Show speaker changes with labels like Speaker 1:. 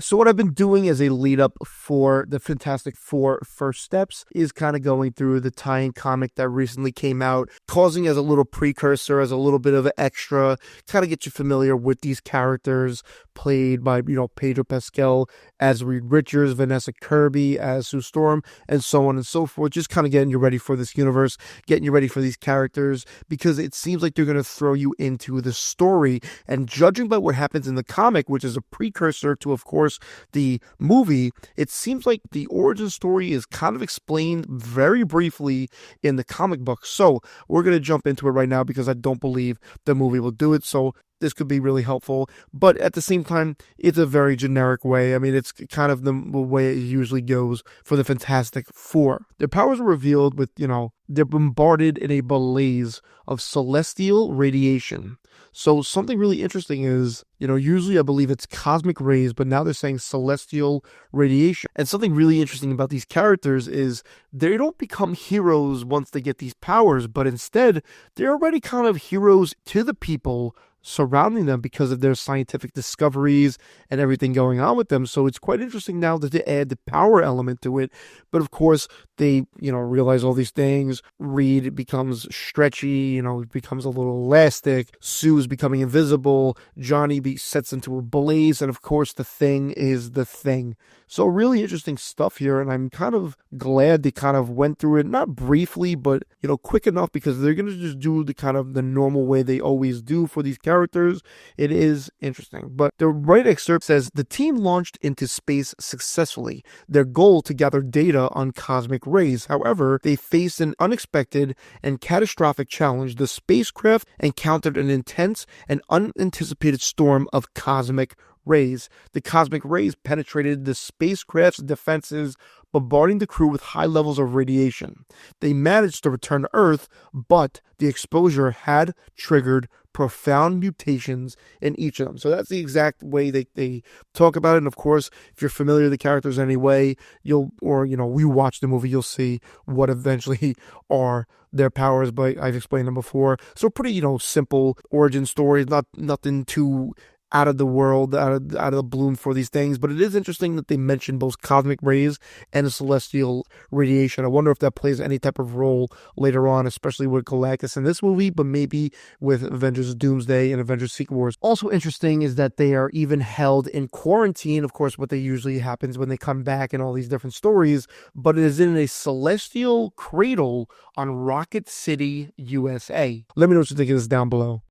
Speaker 1: So what I've been doing as a lead up for the Fantastic Four First Steps is kind of going through the tie-in comic that recently came out, causing as a little precursor, as a little bit of an extra, kind of get you familiar with these characters played by, Pedro Pascal as Reed Richards, Vanessa Kirby as Sue Storm, and so on and so forth. Just kind of getting you ready for this universe, getting you ready for these characters, because it seems like they're going to throw you into the story. And judging by what happens in the comic, which is a precursor to, of course, the movie, it seems like the origin story is kind of explained very briefly in the comic book. So we're going to jump into it right now because I don't believe the movie will do it. So this could be really helpful, but at the same time, it's a very generic way. I mean, it's kind of the way it usually goes for the Fantastic Four. Their powers are revealed with, they're bombarded in a blaze of celestial radiation. So something really interesting is, usually I believe it's cosmic rays, but now they're saying celestial radiation. And something really interesting about these characters is they don't become heroes once they get these powers, but instead they're already kind of heroes to the people surrounding them because of their scientific discoveries and everything going on with them. So it's quite interesting now that they add the power element to it. But of course, they, realize all these things. Reed becomes stretchy, becomes a little elastic. Sue's becoming invisible. Johnny sets into a blaze. And of course, the Thing is the Thing. So really interesting stuff here. And I'm kind of glad they kind of went through it, not briefly, but, quick enough, because they're going to just do the kind of the normal way they always do for these characters. It is interesting. But the right excerpt says the team launched into space successfully. Their goal to gather data on cosmic rays. However, they faced an unexpected and catastrophic challenge. The spacecraft encountered an intense and unanticipated storm of cosmic rays. The cosmic rays penetrated the spacecraft's defenses, bombarding the crew with high levels of radiation. They managed to return to Earth, but the exposure had triggered profound mutations in each of them. So that's the exact way they talk about it. And of course, if you're familiar with the characters anyway, we watch the movie, you'll see what eventually are their powers, but I've explained them before. So pretty, simple origin stories, nothing too out of the world, out of the bloom for these things. But it is interesting that they mention both cosmic rays and the celestial radiation. I wonder if that plays any type of role later on, especially with Galactus in this movie, but maybe with Avengers Doomsday and Avengers Secret Wars. Also interesting is that they are even held in quarantine, of course, what they usually happens when they come back in all these different stories, but it is in a celestial cradle on Rocket City, USA. Let me know what you think of this down below.